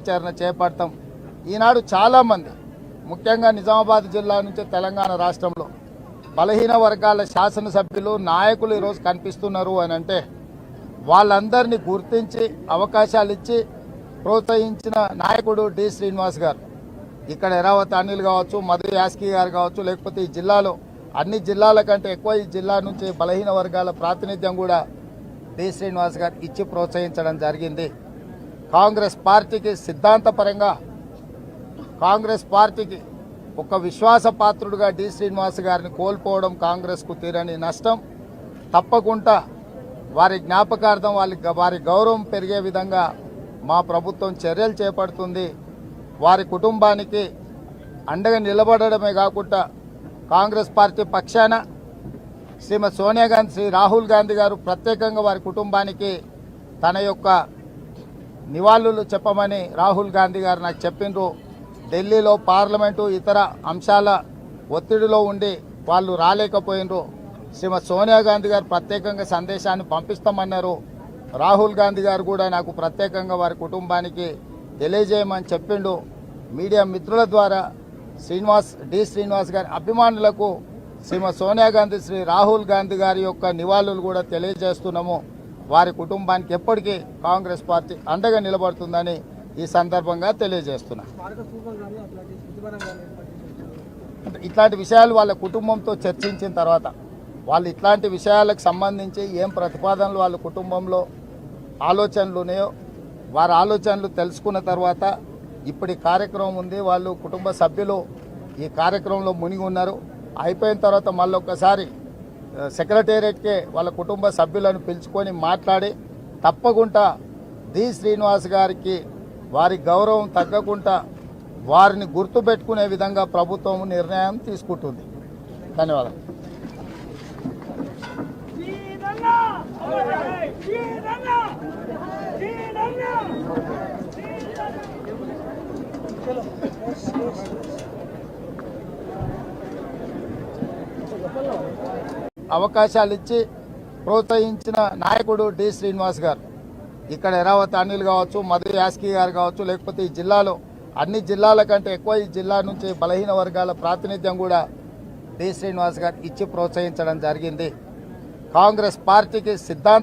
కార్యాచరణ చేపడతాం. ఈనాడు చాలామంది ముఖ్యంగా నిజామాబాద్ జిల్లా నుంచి తెలంగాణ రాష్ట్రంలో బలహీన వర్గాల శాసనసభ్యులు నాయకులు ఈరోజు కనిపిస్తున్నారు అని అంటే వాళ్ళందరినీ గుర్తించి అవకాశాలు ఇచ్చి ప్రోత్సహించిన నాయకుడు డి శ్రీనివాస్ గారు. ఇక్కడ ఎరావత్ అనిల్ కావచ్చు, మధు యాస్కి గారు కావచ్చు, లేకపోతే ఈ జిల్లాలో అన్ని జిల్లాల కంటే ఎక్కువ ఈ జిల్లా నుంచి బలహీన వర్గాల ప్రాతినిధ్యం కూడా డి శ్రీనివాస్ గారు ఇచ్చి ప్రోత్సహించడం జరిగింది. కాంగ్రెస్ పార్టీకి సిద్ధాంతపరంగా కాంగ్రెస్ పార్టీకి ఒక విశ్వాసపాత్రుడుగా డి శ్రీనివాస్ గారిని కోల్పోవడం కాంగ్రెస్కు తీరని నష్టం. తప్పకుండా వారి జ్ఞాపకార్థం వారి గౌరవం పెరిగే విధంగా మా ప్రభుత్వం చర్యలు చేపడుతుంది. వారి కుటుంబానికి అండగా నిలబడమే కాకుండా కాంగ్రెస్ పార్టీ పక్షాన శ్రీమతి సోనియా గాంధీ, శ్రీ రాహుల్ గాంధీ గారు ప్రత్యేకంగా వారి కుటుంబానికి తన యొక్క నివాళులు చెప్పమని రాహుల్ గాంధీ గారు నాకు చెప్పిండ్రు. ఢిల్లీలో పార్లమెంటు ఇతర అంశాల ఒత్తిడిలో ఉండి వాళ్ళు రాలేకపోయినరు. శ్రీమతి సోనియా గాంధీ గారు ప్రత్యేకంగా సందేశాన్ని పంపిస్తామన్నారు. రాహుల్ గాంధీ గారు కూడా నాకు ప్రత్యేకంగా వారి కుటుంబానికి తెలియజేయమని చెప్పిండు. మీడియా మిత్రుల ద్వారా డి శ్రీనివాస్ గారి అభిమానులకు శ్రీమతి సోనియా గాంధీ, శ్రీ రాహుల్ గాంధీ గారి యొక్క నివాళులు కూడా తెలియజేస్తున్నాము. వారి కుటుంబానికి ఎప్పటికీ కాంగ్రెస్ పార్టీ అండగా నిలబడుతుందని ఈ సందర్భంగా తెలియజేస్తున్నా. ఇట్లాంటి విషయాలు వాళ్ళ కుటుంబంతో చర్చించిన తర్వాత వాళ్ళు ఇట్లాంటి విషయాలకు సంబంధించి ఏం ప్రతిపాదనలు వాళ్ళ కుటుంబంలో ఆలోచనలు ఉన్నాయో వారి ఆలోచనలు తెలుసుకున్న తర్వాత ఇప్పుడు ఈ కార్యక్రమం ఉంది. వాళ్ళు కుటుంబ సభ్యులు ఈ కార్యక్రమంలో మునిగి ఉన్నారు. అయిపోయిన తర్వాత మళ్ళీ ఒక్కసారి సెక్రటేరియట్కే వాళ్ళ కుటుంబ సభ్యులను పిలుచుకొని మాట్లాడి తప్పకుండా డి శ్రీనివాస్ గారికి వారి గౌరవం తగ్గకుండా వారిని గుర్తుపెట్టుకునే విధంగా ప్రభుత్వం నిర్ణయం తీసుకుంటుంది. ధన్యవాదాలు. అవకాశాలు ఇచ్చి ప్రోత్సహించిన నాయకుడు డి శ్రీనివాస్ గారు. ఇక్కడ ఎరావత్ అనిల్ కావచ్చు, మధు యాస్కి గారు కావచ్చు, లేకపోతే ఈ జిల్లాలో అన్ని జిల్లాల కంటే ఎక్కువ ఈ జిల్లా నుంచి బలహీన వర్గాల ప్రాతినిధ్యం కూడా డి శ్రీనివాస్ గారు ఇచ్చి ప్రోత్సహించడం జరిగింది. కాంగ్రెస్ పార్టీకి సిద్ధాంత